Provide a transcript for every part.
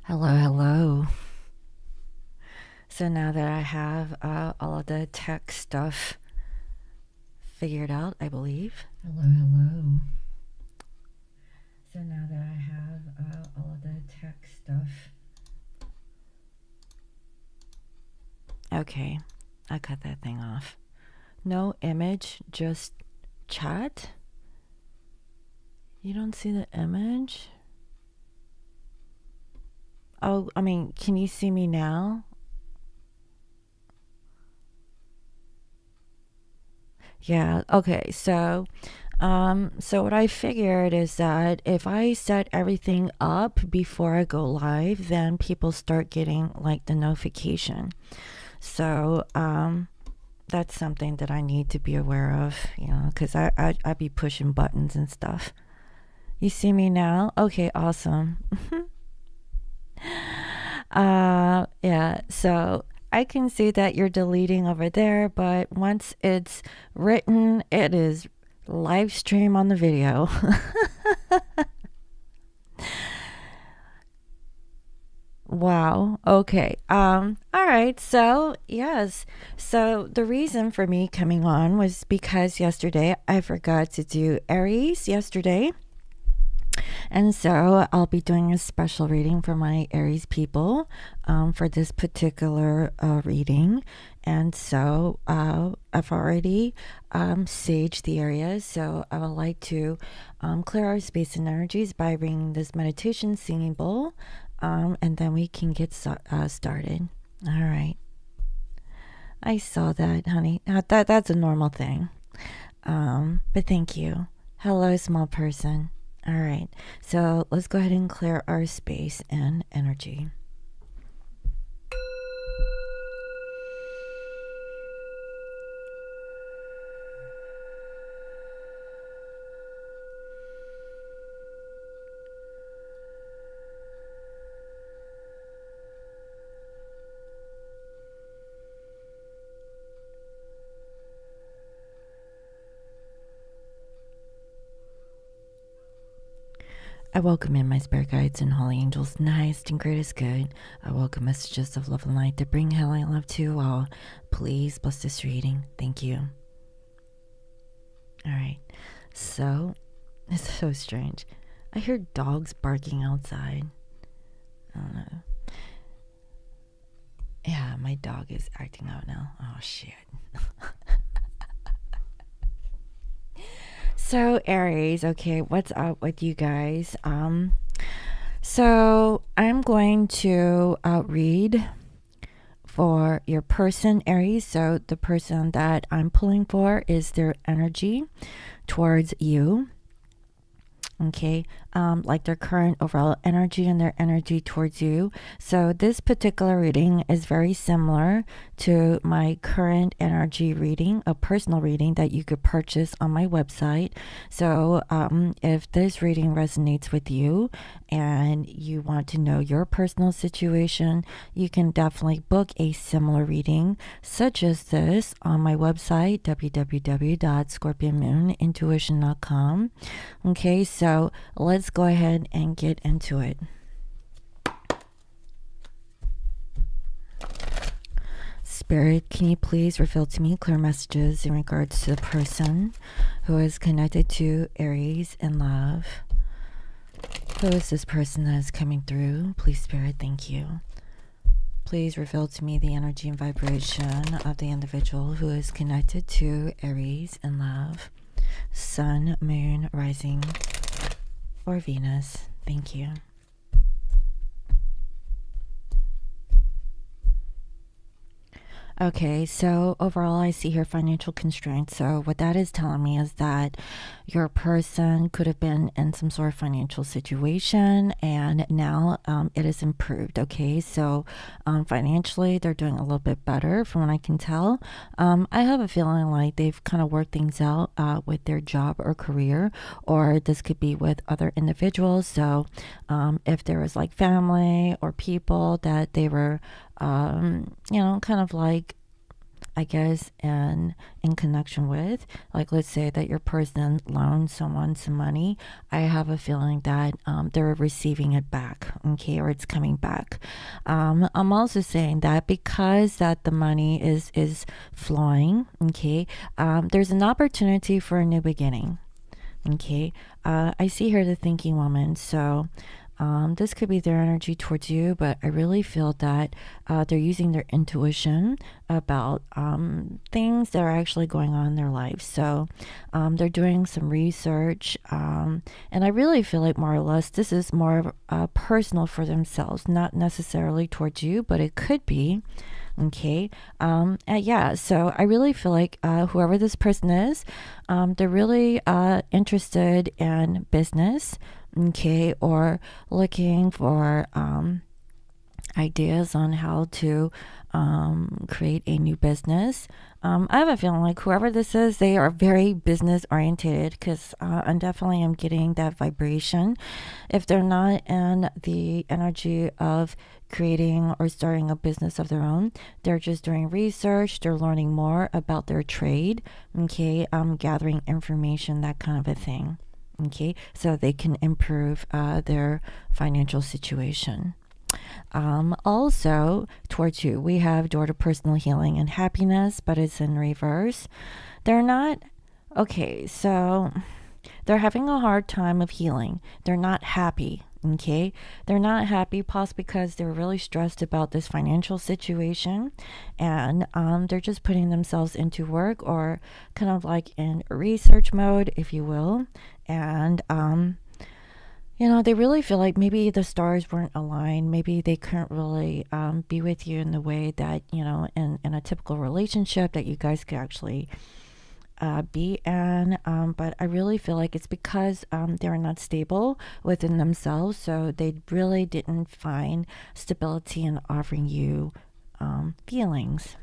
Hello, hello. So now that I have all of the tech stuff figured out, I believe. Hello, hello. So now that I have all of the tech stuff. Okay, I cut that thing off. No image, just chat. You don't see the image? Oh, I mean, can you see me now? Yeah, okay. So what I figured is that if I set everything up before I go live, then people start getting like the notification. So that's something that I need to be aware of, because I be pushing buttons and stuff. You see me now? Okay, awesome. Yeah, so I can see that you're deleting over there, but once it's written, it is live stream on the video. Wow. Okay. All right. So, yes. So, the reason for me coming on was because yesterday I forgot to do Aries yesterday. And so I'll be doing a special reading for my Aries people for this particular reading. And so I've already saged the area. So I would like to clear our space and energies by bringing this meditation singing bowl. And then we can get started. All right. I saw that, honey. That's a normal thing. But thank you. Hello, small person. All right, so let's go ahead and clear our space and energy. I welcome in my spirit guides and holy angels, highest and greatest good. I welcome messages of love and light to bring healing and love to all. Please bless this reading. Thank you. All right. So, it's so strange. I hear dogs barking outside. I don't know. Yeah, my dog is acting out now. Oh, shit. So Aries, okay, what's up with you guys? So I'm going to read for your person, Aries. So the person that I'm pulling for is their energy towards you. Okay, like their current overall energy and their energy towards you. So this particular reading is very similar to my current energy reading, a personal reading that you could purchase on my website. So if this reading resonates with you and you want to know your personal situation, you can definitely book a similar reading such as this on my website, www.scorpionmoonintuition.com. Okay, so let's go ahead and get into it. Spirit, can you please reveal to me clear messages in regards to the person who is connected to Aries in love? Who is this person that is coming through? Please, Spirit, thank you. Please reveal to me the energy and vibration of the individual who is connected to Aries in love. Sun, moon, rising, or Venus. Thank you. Okay, so overall, I see here financial constraints. So what that is telling me is that your person could have been in some sort of financial situation, and now it is improved. Okay, so financially, they're doing a little bit better from what I can tell. I have a feeling like they've kind of worked things out with their job or career, or this could be with other individuals. So if there was like family or people that they were kind of like I guess, in connection with, like, let's say that your person loaned someone some money. I have a feeling that they're receiving it back, okay, or it's coming back. I'm also saying that because that the money is flowing, okay, there's an opportunity for a new beginning. Okay, I see here the thinking woman. So this could be their energy towards you, but I really feel that they're using their intuition about things that are actually going on in their life. So they're doing some research, and I really feel like more or less this is more personal for themselves, not necessarily towards you, but it could be. Okay. Yeah. So I really feel like whoever this person is, they're really interested in business. Okay. Or looking for ideas on how to create a new business. I have a feeling like whoever this is, they are very business oriented because I definitely am getting that vibration. If they're not in the energy of creating or starting a business of their own, they're just doing research, they're learning more about their trade, okay, gathering information, that kind of a thing. Okay, so they can improve their financial situation. Also, towards you, we have door to personal healing and happiness, but it's in reverse. They're not, okay, so they're having a hard time of healing. They're not happy. Okay, they're not happy, possibly because they're really stressed about this financial situation, and they're just putting themselves into work or kind of like in research mode, if you will, and they really feel like maybe the stars weren't aligned. Maybe they couldn't really be with you in the way that, in a typical relationship that you guys could actually be in. But I really feel like it's because they're not stable within themselves. So they really didn't find stability in offering you feelings.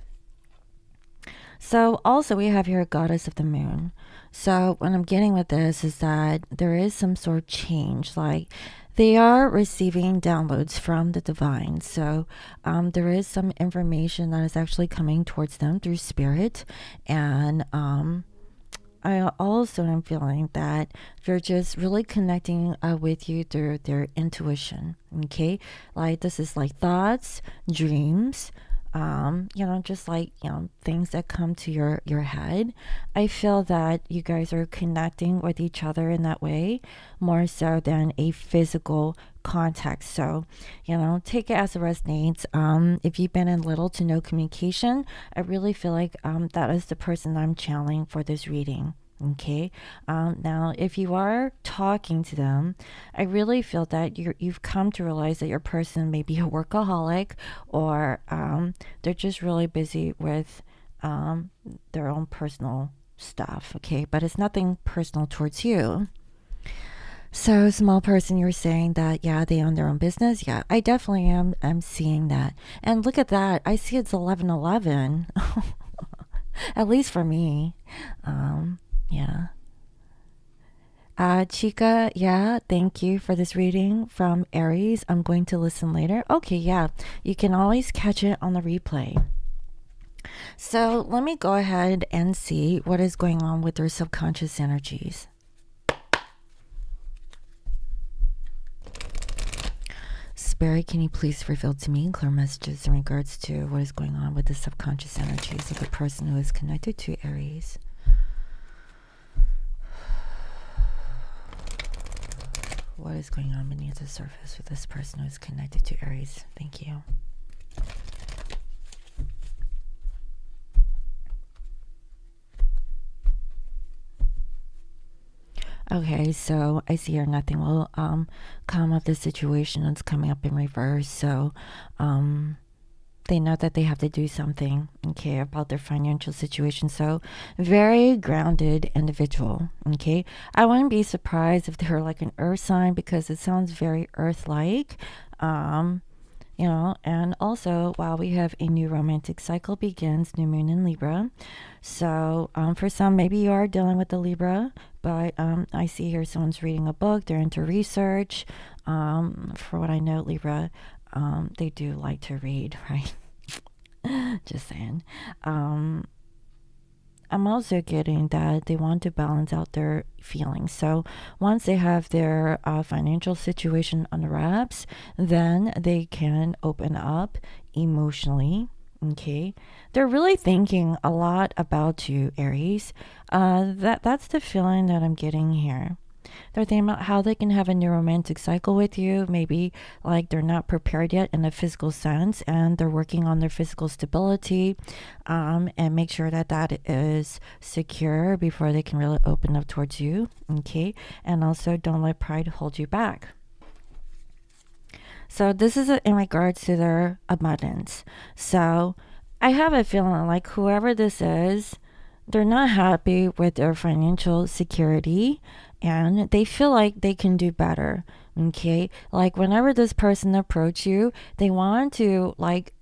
So also we have here a goddess of the moon. So what I'm getting with this is that there is some sort of change, like they are receiving downloads from the divine. So there is some information that is actually coming towards them through spirit. And I also am feeling that they're just really connecting with you through their intuition. Okay. Like this is like thoughts, dreams, just like, things that come to your head. I feel that you guys are connecting with each other in that way, more so than a physical contact. So, take it as it resonates. If you've been in little to no communication, I really feel like that is the person I'm channeling for this reading. Okay. Now, if you are talking to them, I really feel that you've come to realize that your person may be a workaholic, or they're just really busy with their own personal stuff. Okay. But it's nothing personal towards you. So, small person, you're saying that, yeah, they own their own business. Yeah, I definitely am. I'm seeing that. And look at that. I see it's 11:11. At least for me. Yeah. Chica, yeah, thank you for this reading from Aries. I'm going to listen later. Okay, yeah, you can always catch it on the replay. So let me go ahead and see what is going on with their subconscious energies. Spirit, can you please reveal to me clear messages in regards to what is going on with the subconscious energies of the person who is connected to Aries? What is going on beneath the surface with this person who is connected to Aries? Thank you. Okay, so I see here nothing will come of the situation that's coming up in reverse. So they know that they have to do something, okay, about their financial situation. So very grounded individual, okay. I wouldn't be surprised if they're like an earth sign because it sounds very earth-like. And also, while we have a new romantic cycle begins, new moon in Libra. So for some, maybe you are dealing with the Libra, but I see here someone's reading a book, they're into research. For what I know, Libra, they do like to read, right? Just saying. I'm also getting that they want to balance out their feelings. So once they have their financial situation on the wraps, then they can open up emotionally. Okay, they're really thinking a lot about you, Aries. That's the feeling that I'm getting here. They're thinking about how they can have a new romantic cycle with you. Maybe like they're not prepared yet in a physical sense, and they're working on their physical stability, and make sure that that is secure before they can really open up towards you. Okay, and also don't let pride hold you back. So this is in regards to their abundance. So I have a feeling like whoever this is, they're not happy with their financial security and they feel like they can do better. Okay. Like whenever this person approach you, they want to like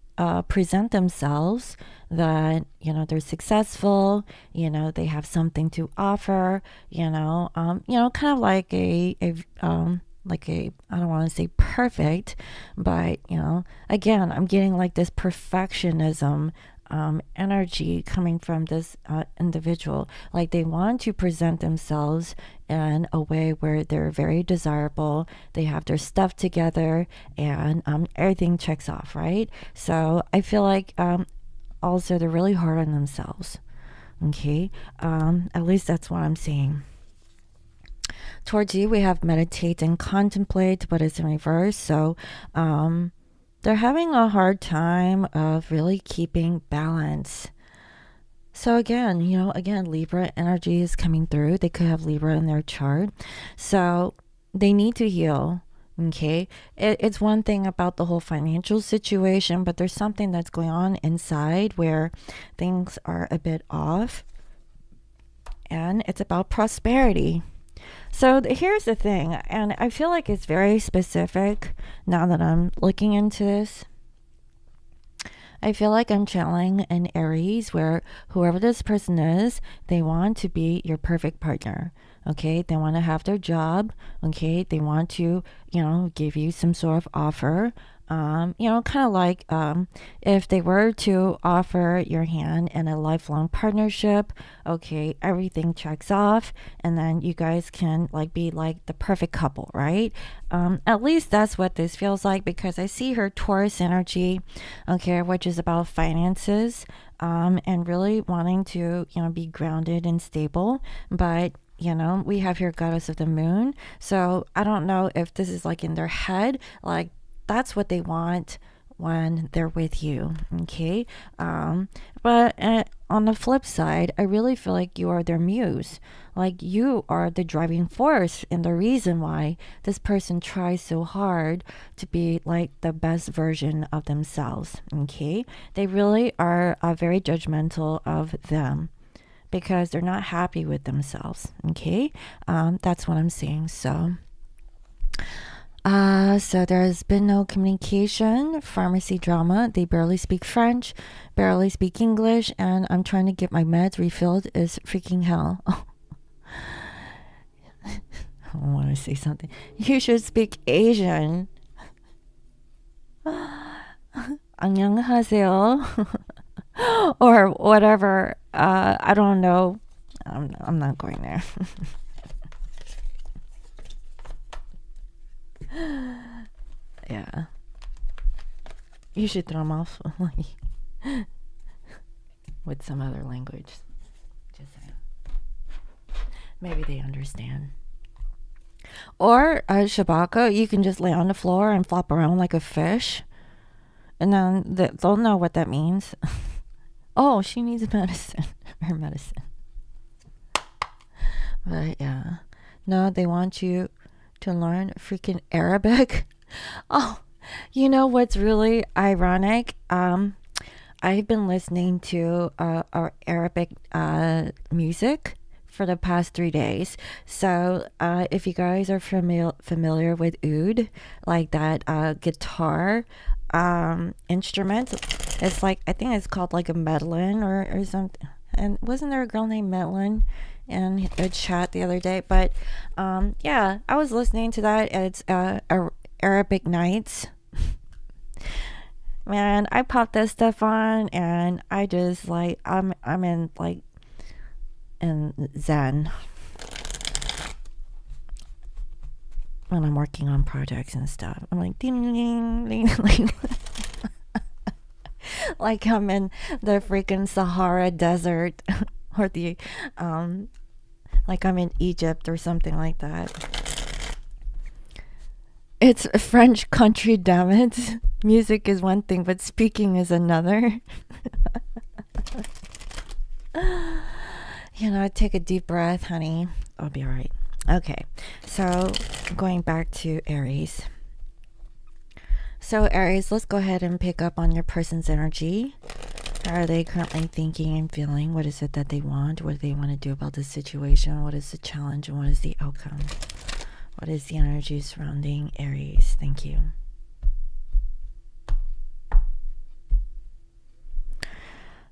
present themselves that they're successful, they have something to offer, kind of like a I don't want to say perfect, but again, I'm getting like this perfectionism energy coming from this individual. Like they want to present themselves in a way where they're very desirable, they have their stuff together, and everything checks off, right? So I feel like also they're really hard on themselves. Okay, at least that's what I'm seeing. Towards you, we have meditate and contemplate, but it's in reverse. So they're having a hard time of really keeping balance. So again, again, Libra energy is coming through. They could have Libra in their chart. So they need to heal. Okay. It's one thing about the whole financial situation, but there's something that's going on inside where things are a bit off. And it's about prosperity. So here's the thing, and I feel like it's very specific now that I'm looking into this. I feel like I'm channeling an Aries where whoever this person is, they want to be your perfect partner. Okay, they want to have their job. Okay, they want to, give you some sort of offer. Kind of like if they were to offer your hand in a lifelong partnership, okay, everything checks off, and then you guys can like be like the perfect couple, right? At least that's what this feels like because I see her Taurus energy, okay, which is about finances, and really wanting to, be grounded and stable, but we have here goddess of the moon. So I don't know if this is like in their head, like that's what they want when they're with you. Okay. But on the flip side, I really feel like you are their muse. Like you are the driving force and the reason why this person tries so hard to be like the best version of themselves. Okay. They really are very judgmental of them, because they're not happy with themselves. Okay, that's what I'm seeing. So there's been no communication, pharmacy drama. They barely speak French, barely speak English, and I'm trying to get my meds refilled is freaking hell. I want to say something. You should speak Asian. 안녕하세요. Or whatever. I don't know. I'm not going there. Yeah. You should throw them off with some other language. Just saying. Maybe they understand. Or Shabaka, you can just lay on the floor and flop around like a fish. And then they'll know what that means. Oh, she needs medicine. Her medicine. But yeah. No, they want you to learn freaking Arabic. Oh, you know what's really ironic? I've been listening to our Arabic music for the past 3 days. So if you guys are familiar with oud, like that guitar instrument, it's like, I think it's called like a medlin or something. And wasn't there a girl named Medlin in a chat the other day? But yeah, I was listening to that. It's Arabic Nights. Man, I popped that stuff on and I just like I'm in like in Zen when I'm working on projects and stuff. I'm like ding ding ding, like I'm in the freaking Sahara Desert or the like I'm in Egypt or something like that. It's a French country, damn it. Music is one thing, but speaking is another. Take a deep breath, honey. I'll be all right. Okay, so going back to Aries. So, Aries, let's go ahead and pick up on your person's energy. How are they currently thinking and feeling? What is it that they want? What do they want to do about this situation? What is the challenge and what is the outcome? What is the energy surrounding Aries? Thank you.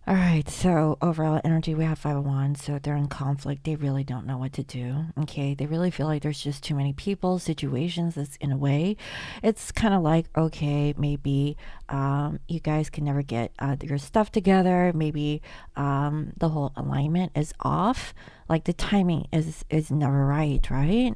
All right, so overall energy, we have Five of Wands. So they're in conflict. They really don't know what to do. Okay, they really feel like there's just too many people, situations. That's in a way, it's kind of like, okay, maybe you guys can never get your stuff together. Maybe the whole alignment is off. Like the timing is never right, right?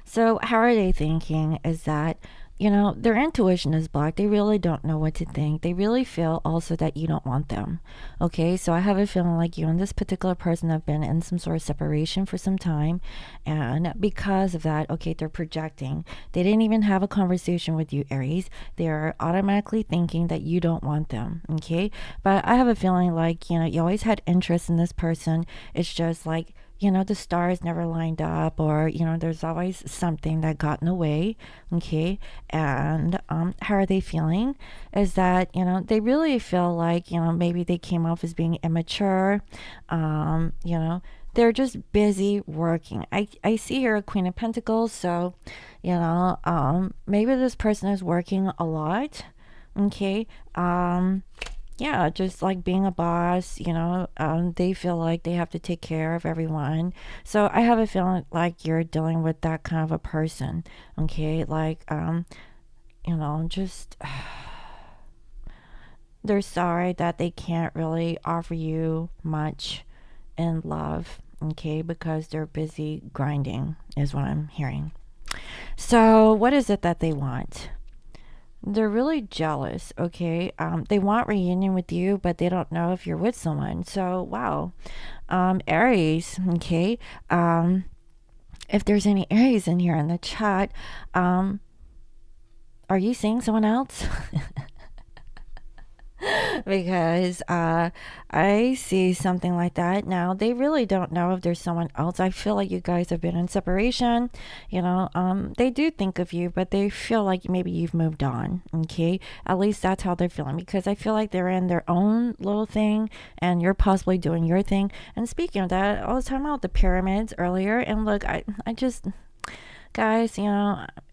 So how are they thinking is that, their intuition is blocked. They really don't know what to think. They really feel also that you don't want them. Okay, so I have a feeling like you and this particular person have been in some sort of separation for some time. And because of that, okay, they're projecting. They didn't even have a conversation with you, Aries. They're automatically thinking that you don't want them. Okay, but I have a feeling like, you always had interest in this person. It's just like, the stars never lined up, or, there's always something that got in the way. Okay. And how are they feeling? Is that, they really feel like, maybe they came off as being immature. They're just busy working. I see here a Queen of Pentacles. So, maybe this person is working a lot. Okay. Yeah, just like being a boss, they feel like they have to take care of everyone. So I have a feeling like you're dealing with that kind of a person. Okay, like, just they're sorry that they can't really offer you much in love. Okay, because they're busy grinding, is what I'm hearing. So what is it that they want? They're really jealous, okay? They want reunion with you, but they don't know if you're with someone. So, wow. Aries, okay? If there's any Aries in here in the chat, are you seeing someone else? Because I see something like that. Now, they really don't know if there's someone else. I feel like you guys have been in separation. They do think of you, but they feel like maybe you've moved on. Okay, at least that's how they're feeling, because I feel like they're in their own little thing and you're possibly doing your thing. And speaking of that, I was talking about the pyramids earlier, and look, I just, guys,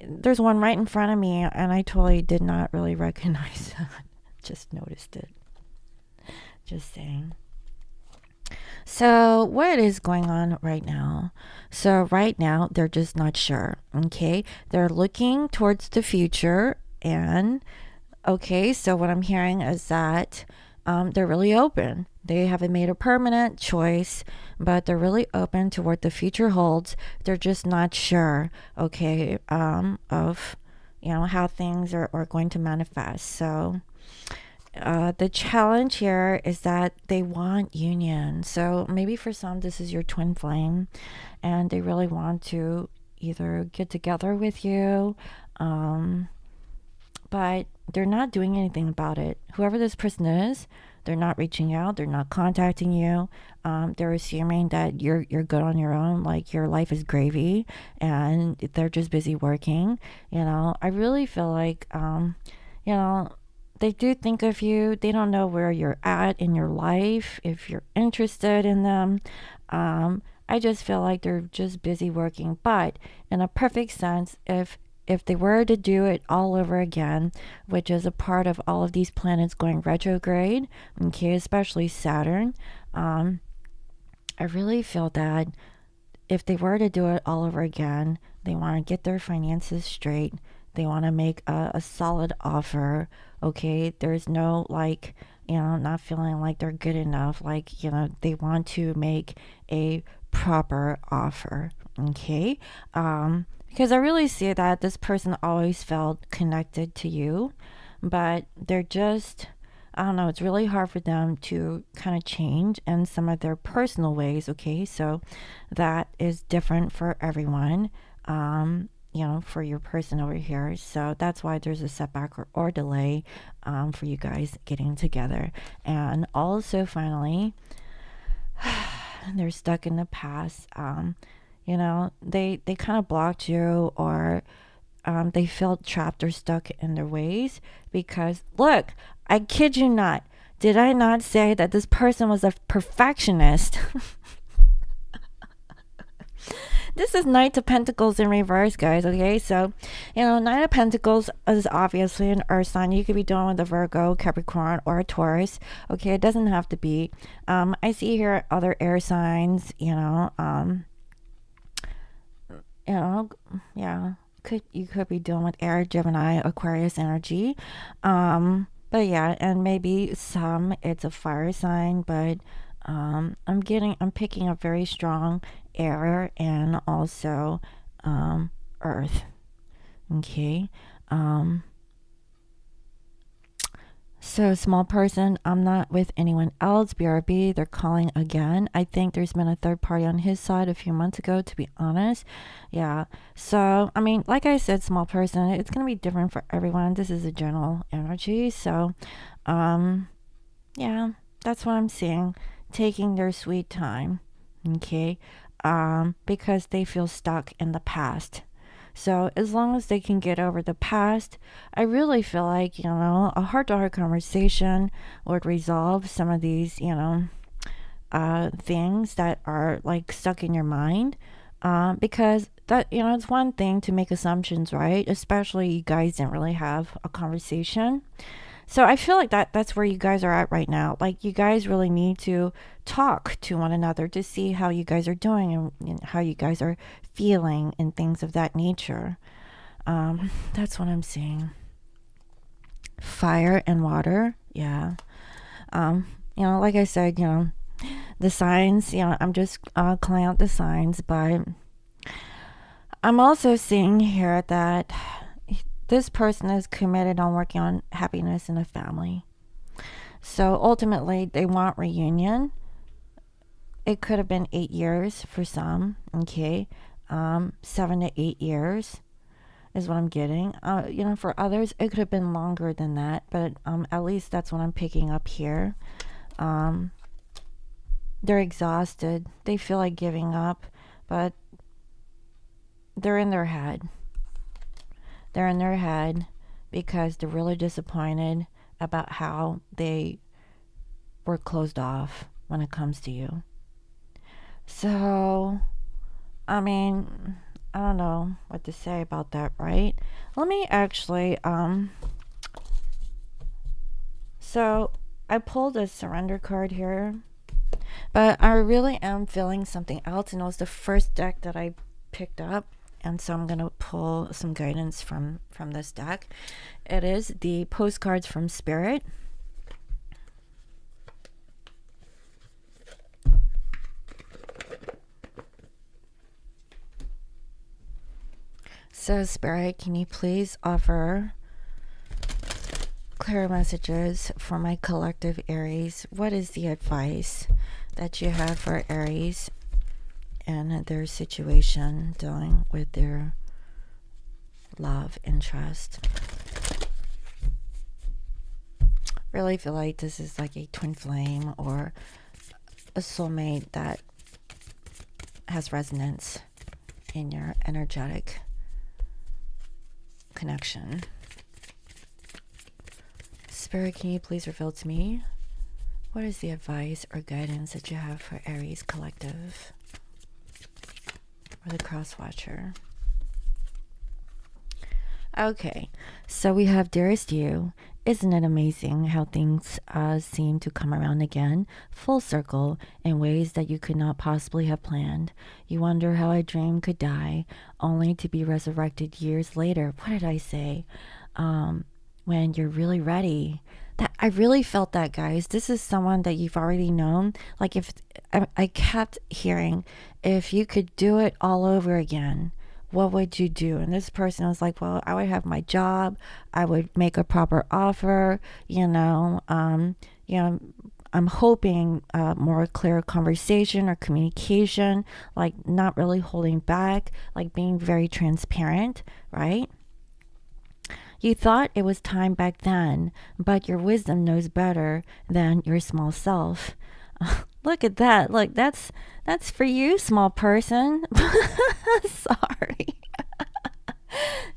there's one right in front of me and I totally did not really recognize that. Just noticed it. Just saying. So what is going on right now? So right now they're just not sure. Okay, they're looking towards the future, and okay, so what I'm hearing is that they're really open. They haven't made a permanent choice, but they're really open to what the future holds. They're just not sure, okay, of how things are going to manifest. So the challenge here is that they want union. So maybe for some, this is your twin flame, and they really want to either get together with you, but they're not doing anything about it. Whoever this person is, they're not reaching out. They're not contacting you. They're assuming that you're good on your own, like your life is gravy, and they're just busy working. I really feel like, they do think of you. They don't know where you're at in your life, if you're interested in them. I just feel like they're just busy working. But in a perfect sense, if they were to do it all over again, which is a part of all of these planets going retrograde, okay, especially Saturn, I really feel that if they were to do it all over again, they want to get their finances straight. They want to make a solid offer. Okay, there's no like, not feeling like they're good enough, like, they want to make a proper offer. Okay. Because I really see that this person always felt connected to you, but they're just, I don't know, it's really hard for them to kind of change in some of their personal ways. Okay. So that is different for everyone. For your person over here. So that's why there's a setback or delay for you guys getting together. And also, finally, they're stuck in the past. They kind of blocked you, or they felt trapped or stuck in their ways because, look, I kid you not. Did I not say that this person was a perfectionist? This is Knight of Pentacles in reverse, guys. Okay, so Knight of Pentacles is obviously an earth sign. You could be dealing with a Virgo, Capricorn, or a Taurus. Okay, it doesn't have to be. I see here other air signs. Yeah, you could be dealing with air, Gemini, Aquarius energy. But yeah, and maybe it's a fire sign, but I'm picking up very strong air and also earth. Okay. So, small person, I'm not with anyone else. BRB, they're calling again. I think there's been a third party on his side a few months ago, to be honest. Yeah. So, I mean, like I said, small person, it's going to be different for everyone. This is a general energy. So, yeah, that's what I'm seeing. Taking their sweet time. Okay. Because they feel stuck in the past. So as long as they can get over the past, I really feel like, a heart-to-heart conversation would resolve some of these, things that are like stuck in your mind. Because that, it's one thing to make assumptions, right? Especially you guys didn't really have a conversation. So I feel like that's where you guys are at right now. Like, you guys really need to talk to one another to see how you guys are doing and how you guys are feeling and things of that nature. That's what I'm seeing. Fire and water. Yeah. Like I said, the signs, I'm just calling out the signs, but I'm also seeing here that this person is committed on working on happiness in a family. So ultimately, they want reunion. It could have been 8 years for some. Okay. 7 to 8 years is what I'm getting. For others, it could have been longer than that, but at least that's what I'm picking up here. They're exhausted. They feel like giving up, but they're in their head. They're in their head because they're really disappointed about how they were closed off when it comes to you. So, I mean, I don't know what to say about that, right? Let me actually, so I pulled a surrender card here, but I really am feeling something else, and it was the first deck that I picked up. And so I'm going to pull some guidance from this deck. It is the postcards from Spirit. So, Spirit, can you please offer clear messages for my collective Aries? What is the advice that you have for Aries and their situation dealing with their love and trust? Really feel like this is like a twin flame or a soulmate that has resonance in your energetic connection. Spirit, can you please reveal to me what is the advice or guidance that you have for Aries collective? Or the cross watcher. Okay, so we have Dearest You. Isn't it amazing how things seem to come around again, full circle, in ways that you could not possibly have planned? You wonder how a dream could die, only to be resurrected years later. What did I say? When you're really ready, That I really felt that, guys. This is someone that you've already known. Like if I kept hearing, if you could do it all over again, what would you do? And this person was like, well, I would have my job. I would make a proper offer. You know, I'm hoping more clear conversation or communication, like not really holding back, like being very transparent, right? You thought it was time back then, but your wisdom knows better than your small self. Look at that. Look, that's for you, small person. Sorry.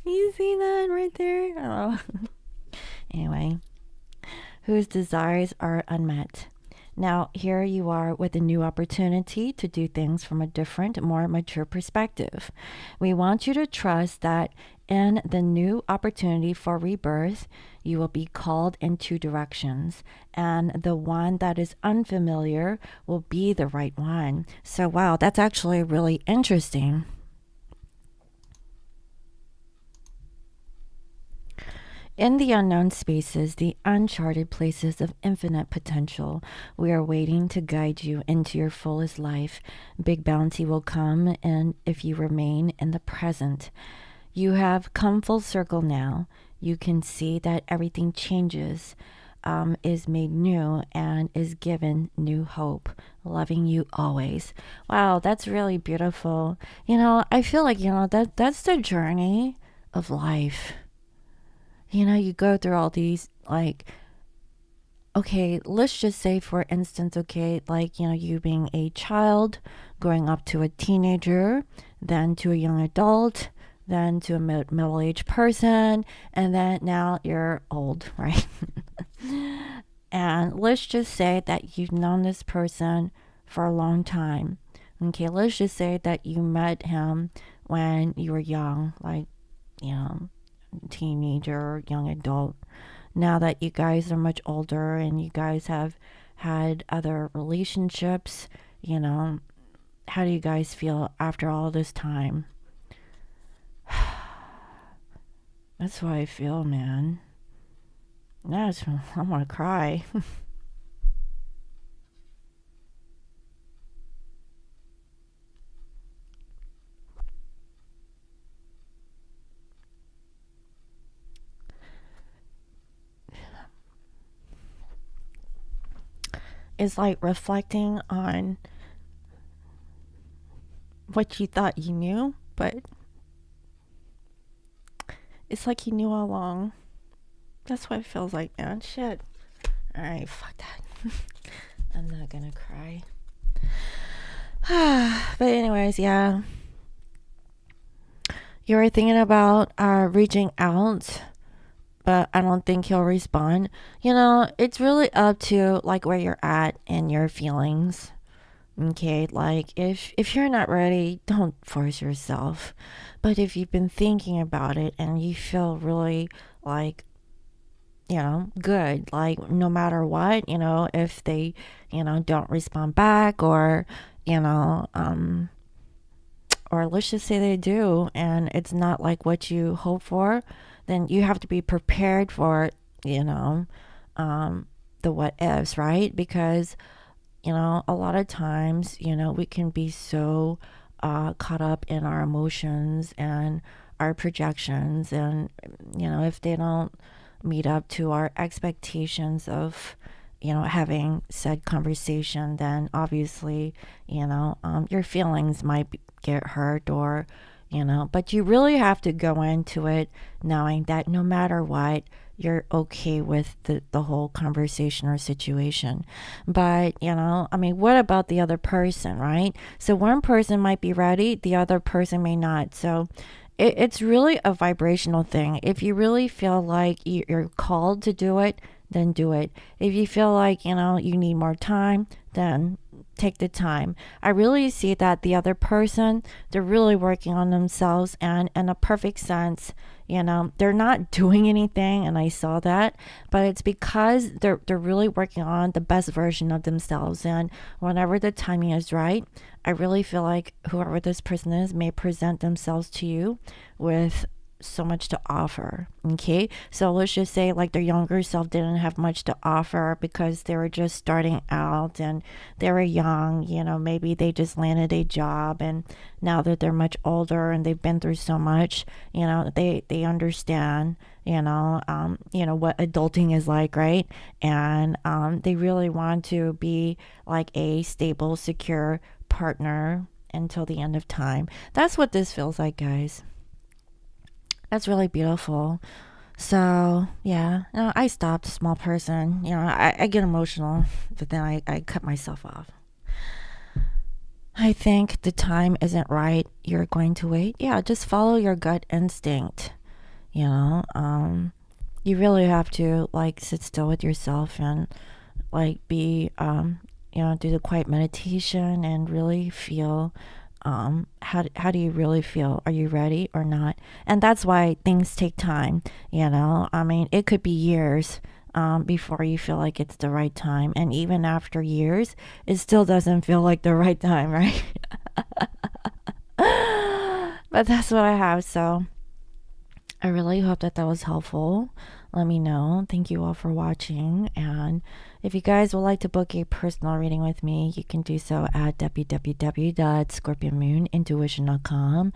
You see that right there? Oh. Anyway, whose desires are unmet. Now, here you are with a new opportunity to do things from a different, more mature perspective. We want you to trust that in the new opportunity for rebirth, you will be called in two directions, and the one that is unfamiliar will be the right one. So, wow, that's actually really interesting. In the unknown spaces, the uncharted places of infinite potential, we are waiting to guide you into your fullest life. Big bounty will come, and if you remain in the present, you have come full circle now. You can see that everything changes, is made new, and is given new hope. Loving you always. Wow, that's really beautiful. I feel like, that's the journey of life. You go through all these, like, okay, let's just say, for instance, okay, like, you being a child, growing up to a teenager, then to a young adult, then to a middle-aged person, and then now you're old, right? And let's just say that you've known this person for a long time. Okay, let's just say that you met him when you were young, like, teenager, young adult. Now that you guys are much older and you guys have had other relationships, how do you guys feel after all this time? That's how I feel, man. I'm gonna cry. It's like reflecting on what you thought you knew, but it's like you knew all along. That's what it feels like, man. Shit. Alright, fuck that. I'm not gonna cry. But anyways, yeah. You were thinking about reaching out, but I don't think he'll respond. It's really up to like where you're at and your feelings. Okay, like if you're not ready, don't force yourself. But if you've been thinking about it and you feel really like, good, like no matter what, if they, don't respond back, or, or let's just say they do and it's not like what you hope for, then you have to be prepared for, the what ifs, right? Because, a lot of times, we can be so caught up in our emotions and our projections. And, if they don't meet up to our expectations of, having said conversation, then obviously, your feelings might get hurt, or, but you really have to go into it knowing that no matter what, you're okay with the whole conversation or situation. But, what about the other person, right? So one person might be ready, the other person may not. So it's really a vibrational thing. If you really feel like you're called to do it, then do it. If you feel like, you need more time, then take the time. I really see that the other person, they're really working on themselves, and in a perfect sense, they're not doing anything, and I saw that, but it's because they're really working on the best version of themselves. And whenever the timing is right, I really feel like whoever this person is may present themselves to you with so much to offer. Okay, so let's just say like their younger self didn't have much to offer because they were just starting out and they were young. Maybe they just landed a job, and now that they're much older and they've been through so much, they understand, what adulting is like, right? And they really want to be like a stable, secure partner until the end of time. That's what this feels like, guys. That's really beautiful. So, yeah, I stopped, small person. I get emotional, but then I cut myself off. I think the time isn't right. You're going to wait. Yeah, just follow your gut instinct. You know, you really have to like sit still with yourself and like be do the quiet meditation and really feel how do you really feel? Are you ready or not? And that's why things take time. I mean, it could be years before you feel like it's the right time, and even after years it still doesn't feel like the right time, right? But that's what I have. So I really hope that that was helpful. Let me know. Thank you all for watching. And if you guys would like to book a personal reading with me, you can do so at www.scorpionmoonintuition.com.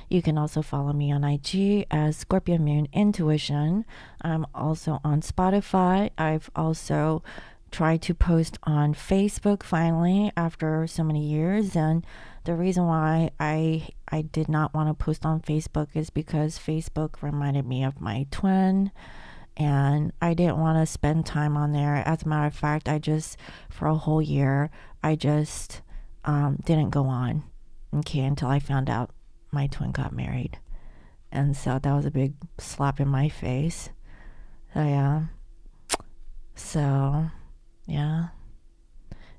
You can also follow me on IG as Scorpion Moon Intuition. I'm also on Spotify. I've also tried to post on Facebook finally after so many years, and the reason why I did not want to post on Facebook is because Facebook reminded me of my twin, and I didn't want to spend time on there. As a matter of fact, for a whole year, I just didn't go on, okay, until I found out my twin got married. And so that was a big slap in my face. So, yeah. So, yeah.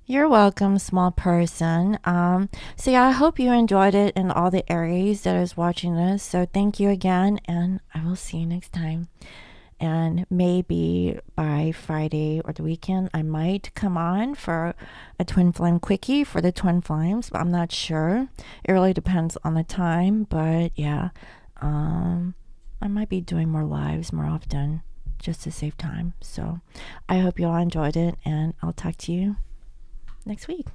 You're welcome, small person. So yeah, I hope you enjoyed it and all the Aries that is watching this. So thank you again, and I will see you next time. And maybe by Friday or the weekend, I might come on for a twin flame quickie for the twin flames, but I'm not sure. It really depends on the time, but yeah, I might be doing more lives more often just to save time. So I hope you all enjoyed it, and I'll talk to you next week.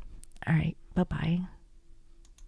All right. Bye-bye.